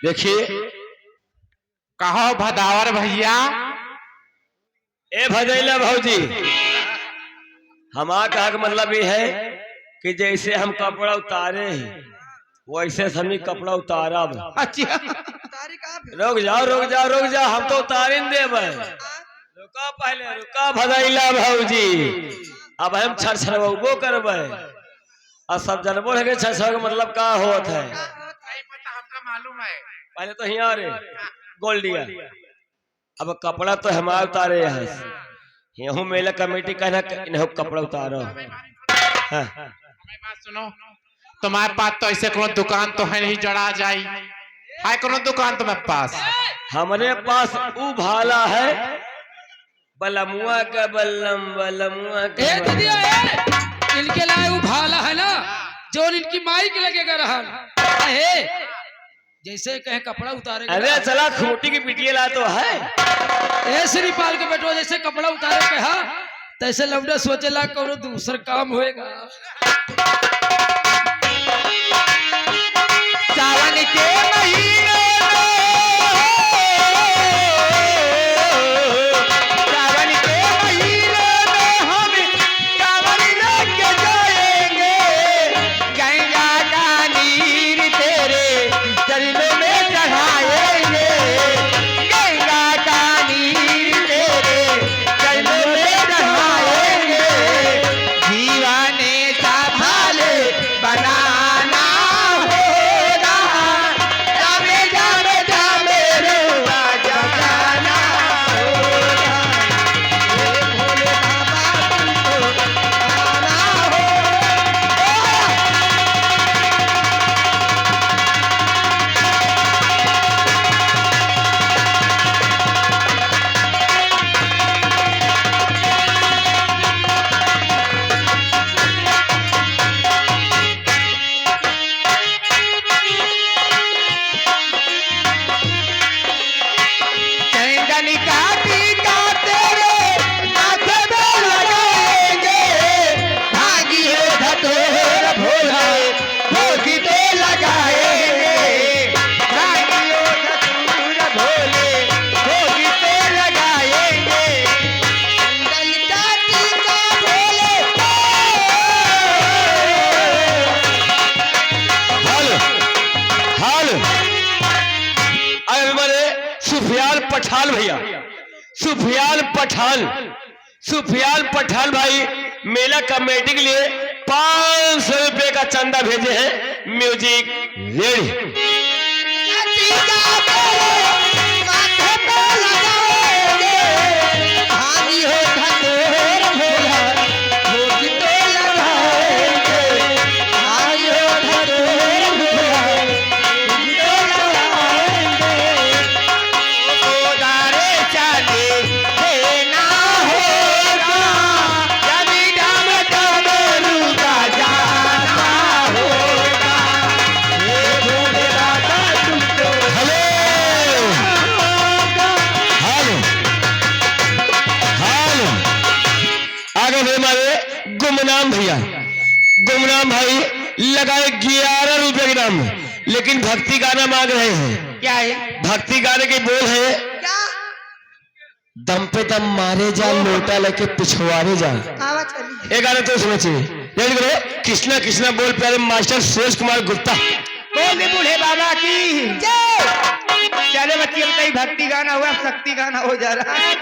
देखिए कहो भदावर भैया। ए भदैला भौजी, हमारा कहा का मतलब ये है कि जैसे हम कपड़ा उतारे वैसे हम कपड़ा उतारब। अच्छा रुक जाओ हम तो उतारे न देब। रुका पहले रुका भदैला भौजी, अब हम छरछरबो करबे और सब जनबो है कि छरछर का मतलब का होत है। हमका मालूम है। पहले तो यहाँ रे गोल्डिया, अब कपड़ा तो हमारा उतारे है। यहू मेला कमेटी कहना इन्हें कपड़ा उतारो। हाँ। बात सुनो, तुम्हारे पास तो ऐसे कोनो दुकान तो है नहीं जड़ा जाई है कोनो दुकान तुम्हारे पास? हमारे पास ऊ भाला है बलमुआ का बलमुआ का इनके लाए वो भाला है ना जो इनकी माई के लगेगा रहा है। जैसे कहे कपड़ा उतारे। अरे चला खूंटी की पिटिया ला तो है। ऐसे नहीं पाल के बैठो जैसे कपड़ा उतारे कहा तैसे लौटा सोचेला कौनो दूसरा काम होएगा। सावन के महीने पठान भैया, सुफियान पठान भाई मेला कमेटी के लिए 500 रुपए का चंदा भेजे हैं। Music ready. गुमनाम भाई लगाए 11 रुपए ग्राम, लेकिन भक्ति गाना मांग रहे हैं। क्या है भक्ति गाने के बोल है क्या? दम पे दम मारे जा लोटा लेके पिछवाड़े जा। ये गाना तो सुनना चाहिए। रेडी करो। कृष्णा कृष्णा बोल प्यारे मास्टर सुरेश कुमार गुप्ता। बोल दे बूढ़े बाबा की चले बच्ची, कई भक्ति गाना हुआ शक्ति गाना हो जा रहा है।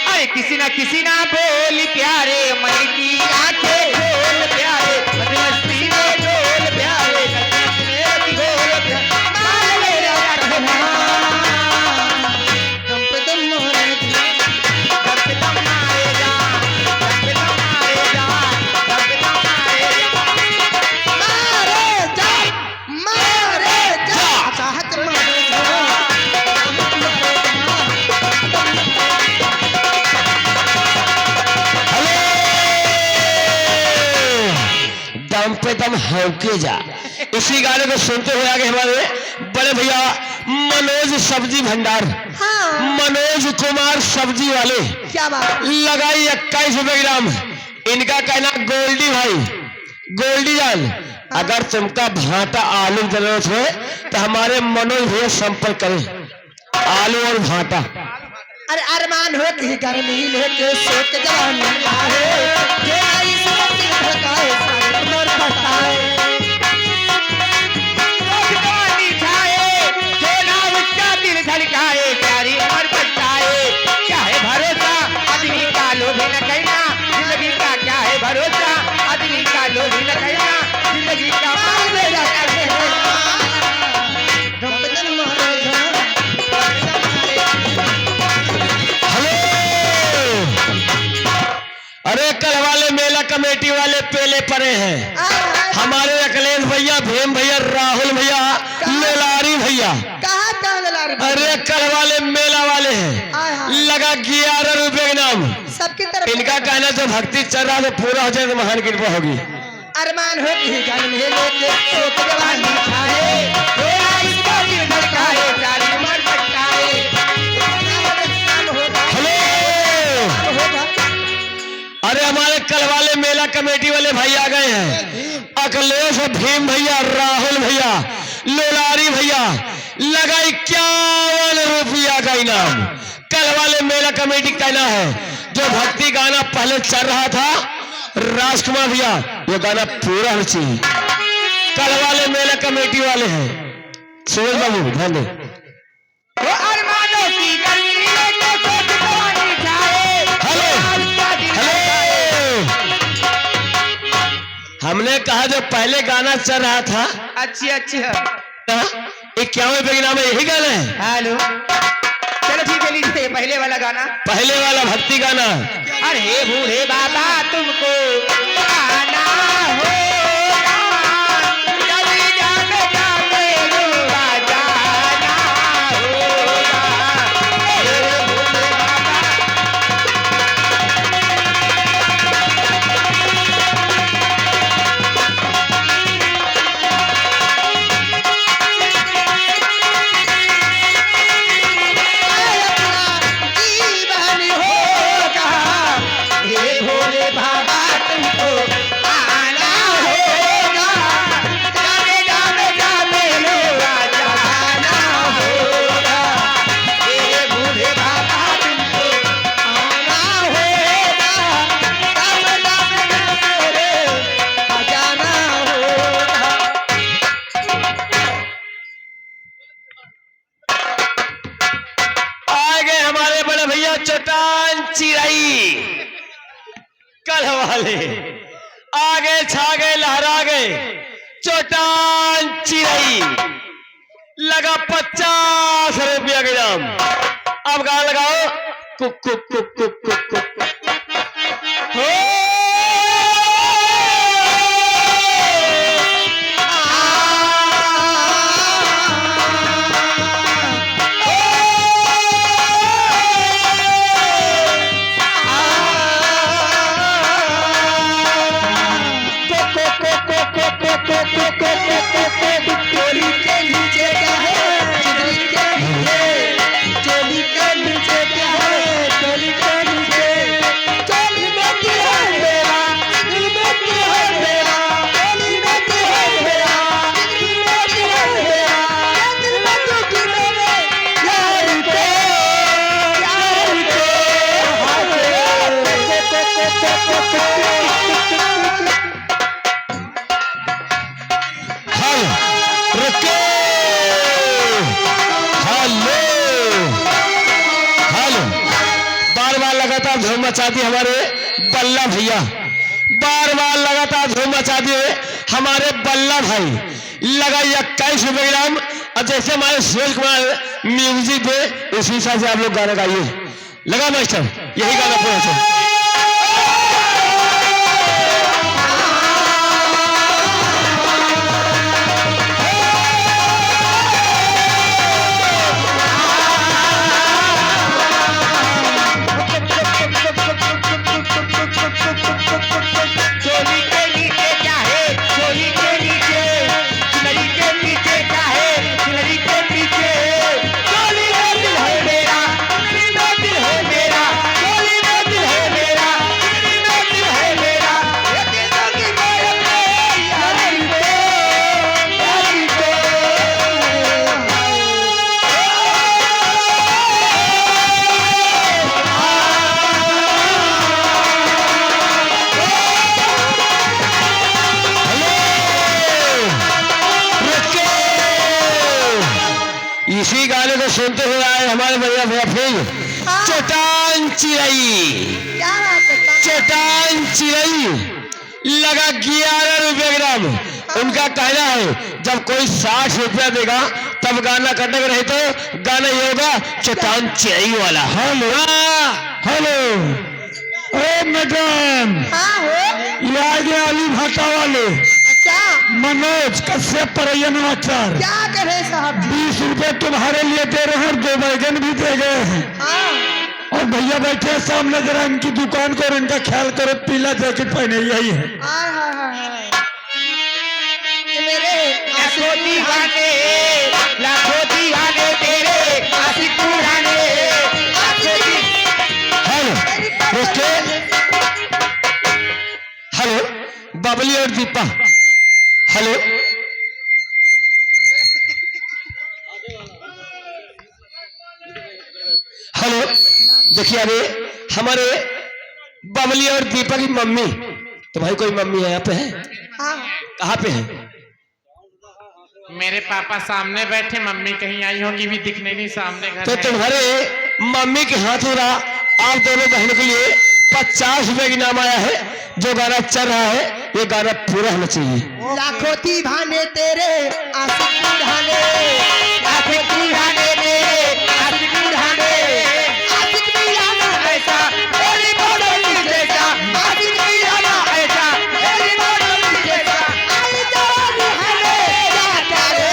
अरे किसी ना बोली प्यारे मन की आंखें बोल प्यारे मस्ती में डोल प्यारे नचने बोल प्यारे दम पे दम मारे जा, दम पे दम मारे जा, दम पे दम मारे जा, दम पे दम मारे जा, चाहत मारे जा। दम पे दम हौके जा। इसी गाने को सुनते हुए आगे हमारे बड़े भैया मनोज सब्जी भंडार, हाँ। मनोज कुमार सब्जी वाले क्या बात? लगाई 21 रुपए ग्राम। इनका कहना गोल्डी भाई गोल्डी जान, अगर तुमका भाटा आलू की जरूरत हो तो हमारे मनोज भैया संपर्क करें। आलू और भाटा। अरे अरमान हो कि गर्मी लेके सोच जवानी आए, ये आई सोच धड़काए सारे उमर बताए। जवानी छाए, जो ना उसका दिल धड़काए, प्यारी उमर बताए। क्या है भरोसा आदमी का लोभी न कहना, जिंदगी का क्या है भरोसा आदमी का लोभी न कहना, जिंदगी का माल मेरा कहना। रमजान महाराज अरे कल वाले मेला कमेटी वाले पेले पड़े हैं। हमारे अखिलेश भैया, भीम भैया, राहुल भैया, मेलारी भैया। कहाँ कहाँ लार अरे कल वाले मेला वाले हैं, लगा 11 रुपए के नाम। सबकी तरफ इनका कहना जो भक्ति चल रहा है पूरा हो जाए तो महान कृपा होगी। अरमान हो कि गर्मी लेके सोच जवानी छाए, जो ना उसका दिल धड़काए, प्यारी उमर बताए। हेलो, अरे हमारे कल वाले मेला कमेटी वाले भाई आ गए हैं। अखिलेश, भीम भैया, राहुल भैया, लोलारी भैया, लगा 51 रुपया का इनाम। कल वाले मेला कमेटी कहना है जो भक्ति गाना पहले चल रहा था राजकुमार भैया, ये गाना पूरा होना चाहिए। कल वाले मेला कमेटी वाले हैं। सूरज बाबू ध्यान दे। वो अरमानों की गर्मी लेके सोच जवानी छाए, हेलो हेलो, हमने कहा जो पहले गाना चल रहा था अच्छा 51 रुपए के नाम है, यही गाना है। हेलो, चलो ठीक है, लीजिए पहले वाला गाना। पहले वाला भक्ति गाना। अरे बूढ़े बाबा तुमको आना होगा, कभी जाने जाने रुआ जाना होगा। अरे बूढ़े बाबा जीवन होगा, हे भोले बाबा तुमको आना होगा, जाने जाने जाने रुआ जाना होगा। हे भोले बाबा तुमको आना होगा, दम दम दम रे बजाना होगा। आगे हमारे बड़े भैया चट्टान चिराई कल वाले आगे छा गए, लहरा गए। चट्टान चिराई लगा 50 रुपया के नाम। अब गाना लगाओ cook cook cook cook cook cook हो। चोली के नीचे क्या है, चोली के नीचे, चोली के नीचे क्या है, चोली के नीचे, चोली में की है मेरा, दिल में की है मेरा, चोली में की है मेरा, दिल में की है मेरा, दिल में की मेरे यार के रुके। हेलो, बार बार लगातार धूम मचा दी हमारे बल्ला भैया, बार बार लगातार धूम मचा दिए हमारे बल्ला भाई। लगा 21 रुपए ग्राम। अब जैसे हमारे सूरज कुमार म्यूजिक दे उसी हिसाब से आप लोग गाना गाइए। लगा मास्टर, यही गाना पूरा से। चोली के नीचे क्या है, चोली के नीचे, चुनरी के नीचे क्या है, चुनरी के नीचे, चोली में दिल है मेरा, चुनरी में दिल है मेरा, चोली में दिल है हमारे भैया भैया फिर हाँ। चटान चिड़ई, क्या बात है? चटान चिड़ई लगा 11 रुपये ग्राम। उनका कहना है जब कोई 60 रुपया देगा तब गाना करने का रहे तो गाना ये होगा चटान चिड़ई वाला। हेलो हेलो, ओ मैडम, हाँ हो। ये आ गया आलू भाटा वाले क्या मनोज कश्यप परैया नवाचार। क्या करे साहब जी? 20 रुपए तुम्हारे लिए दे रहे हैं और 2 बैगन भी दे गए हैं। हाँ। और भैया बैठे हैं सामने, जरा इनकी दुकान को और इनका ख्याल करो। पीला जैकेट पहने यही है। हाय हाय हाय हाय। ये मेरे लाखों दीवाने, लाखों दीवाने तेरे आशिक पुराने। हेलो ओके, हेलो बबली और दीपा, हेलो हेलो। देखिए अरे हमारे बबली और दीपा की मम्मी, तुम्हारी कोई मम्मी है यहाँ पे है? हाँ। कहाँ पे है? मेरे पापा सामने बैठे, मम्मी कहीं आई होंगी भी दिखने नहीं, सामने घर तो है। तुम्हारे मम्मी के हाथ हो रहा आप दोनों बहनों के लिए 50 रुपए की नाम आया है। जो गाना चल रहा है ये गाना पूरा होना चाहिए। लाखों दीवाने तेरे आशिक पुराने, लाखों दीवाने तेरे आशिक पुराने। आशिक पुराना ऐसा तेरी मोड़ी जैसा, आशिक पुराना ऐसा तेरी मोड़ी जैसा। आई जान हमें क्या करे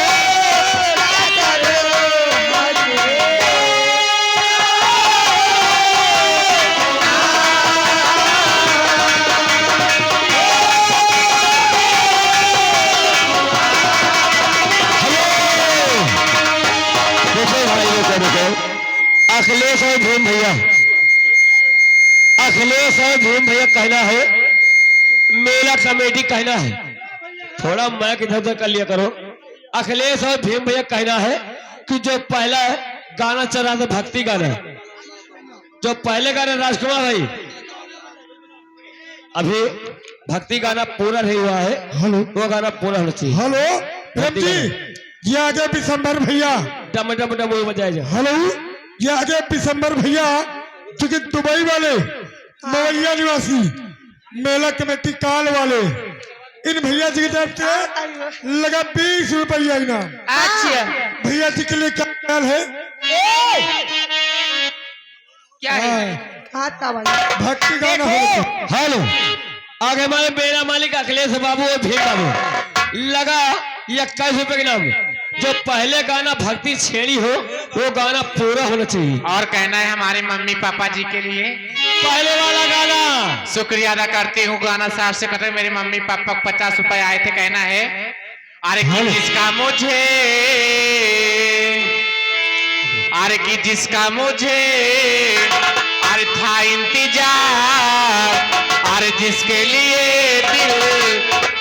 अखिलेश और भीम भैया, अखिलेश और भीम भैया कहना है, मेला कमेटी कहना है, थोड़ा मैक इधर उधर कर लिया करो। अखिलेश और भीम भैया कहना है कि जो पहला गाना चल रहा था भक्ति गाना, जो पहले गाना राजकुमार भाई, अभी भक्ति गाना पूरा नहीं हुआ है। हेलो, वो गाना पूरा होना चाहिए। हेलो प्रेम जी, ये आगे पिसंबर भैया। डम डम डम वो बजाया जाए। हेलो, ये आगे पिसंबर भैया जो कि दुबई वाले मवैया निवासी मेला कमेटी काल वाले, इन भैया जी की तरफ से लगा 20 रुपया इनाम। अच्छा भैया जी के लिए क्या ख्याल है? क्या है? खाता भाई भक्ति गाना होना चाहिए। हेलो, आगे हमारे मेरा मालिक अखिलेश बाबू और भीम बाबू लगा 21 रुपए के नाम। जो पहले गाना भक्ति छेड़ी हो वो गाना पूरा होना चाहिए। और कहना है हमारे मम्मी पापा जी के लिए पहले वाला गाना शुक्रिया अदा करती हूँ। गाना 60 से कटे, मेरे मम्मी पापा को 50 रुपए आए थे। कहना है अरे कि जिसका मुझे, अरे कि जिसका मुझे अरे था इंतजार, अरे जिसके लिए दिल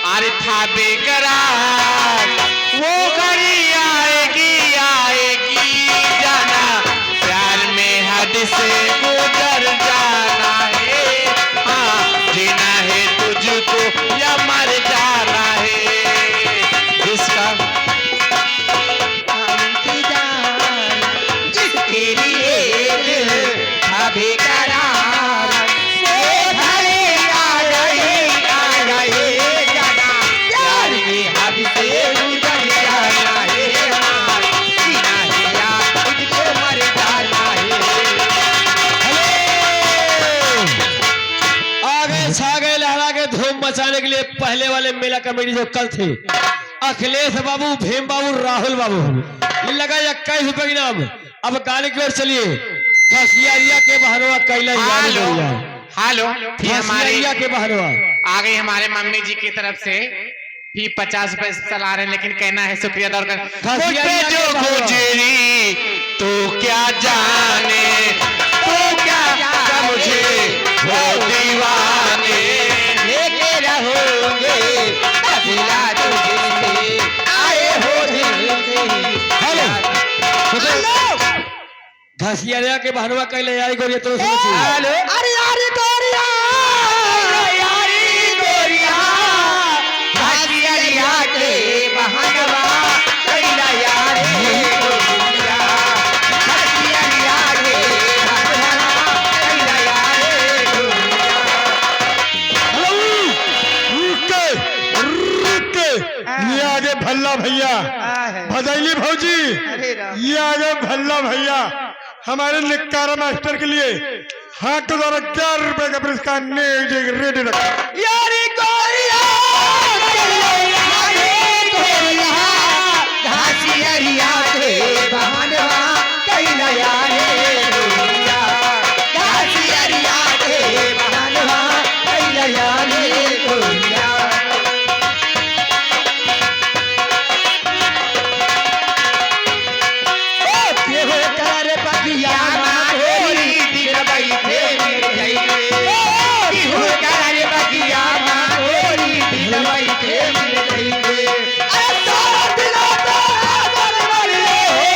अरे था बेकरार, वो घड़ी आएगी आएगी जाना, प्यार में हद से गुजर जाना है। हाँ, जीना है तुझको या मर जाना है। इसका जिसके लिए दिल था बेकरार, वो घड़ी आ गई जाना, प्यार में हद से गुजर जाना है। हाँ, जीना है या तुझको मर जाना है। आगे छागे लहरा के धूम मचाने के लिए पहले वाले मेला कमेटी जो कल थे, अखिलेश बाबू, भीम बाबू, राहुल बाबू, लगा 21 रुपए की नाम। अब गाने की ओर चलिए। घसियारिया के बहनवा कैला हेलो हेलो, फिर हमारे घसियारिया के बहनवा आ गई हमारे मम्मी जी की तरफ से भी 50 रुपए चला रहे हैं, लेकिन कहना है शुक्रिया अदा कर। घसियारिया मुझ पे के जो बहनवा। गुजरी तो क्या जाने, तो क्या समझे वो दीवाने। लेके रहोगे अगला जो दिल से आए हो दिल से। हेलो, घसियारिया के बहनवा कैला यारी गोरिया तो सुनो चाहिए। हेलो, अरे यारी गोरिया यारी गोरिया, घसियारिया के बहनवा कैला यारी गोरिया, घसियारिया ये आगे भल्ला भैया भदैली भौजी, अरे राम। ये आगे भल्ला भैया हमारे निक्कारा मास्टर के लिए हाथ के द्वारा 11 रुपए का पुरस्कार रेडी रखा। यारी गोरिया घासी अरिया के बहानवा कैला यारे गोरिया, घासी अरिया के बहानवा कैला यारे गोरिया। केहो कर पतिया माधोरी दिल बैठे मिल जाइए, केहो कर पतिया माधोरी दिल बैठे मिल जाइए। अरे सारा दिन आदर मरे हो,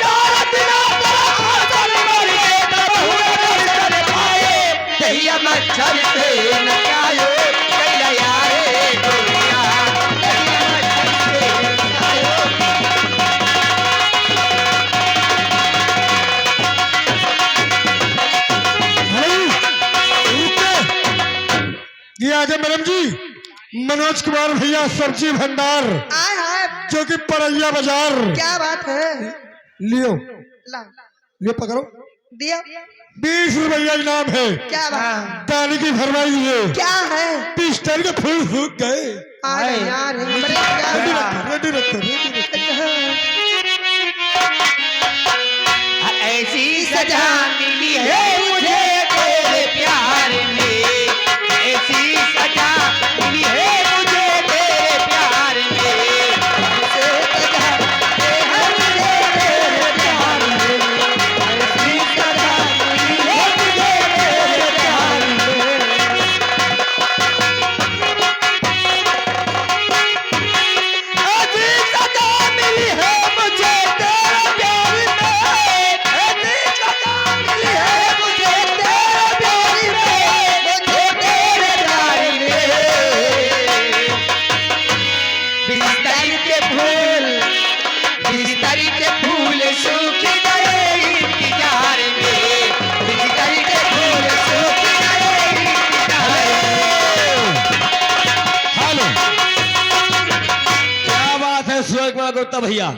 सारा दिन आदर मरे दर्शन पाए, कहिया मच्छर से न आयो कैला यारे गोरिया, कहिया मच्छर से न आयो। ये आगे मैडम जी मनोज कुमार भैया सब्जी भंडार आय हाय जो कि परैया बाजार। क्या बात है। लियो ला ये पकड़ो, दिया 20 रुपया इनाम है। क्या बात दानी की फरमाई है, क्या है। पिस्टल के फूल सूख गए। अरे यार हमरे क्या रेडी रखो, रेडी रखो, रेडी रखो। ऐसी सजा मिली है मुझे तेरे प्यार में, ऐसी सजा मिली है मुझे तेरे प्यार में, ऐसी सजा है मुझे तेरे प्यार में, ऐसी सजा मिली है मुझे तेरे प्यार में। ऐसी सजा मिली है मुझे तेरे प्यार में, ऐसी सजा मिली है मुझे तेरे प्यार में, मुझे तेरे प्यार में। बिस्तर के फूल सूख गए इंतजार में, बिस्तर के फूल सूख गए इंतजार में। हेलो, क्या बात है सुरेश कुमार गुप्ता भैया।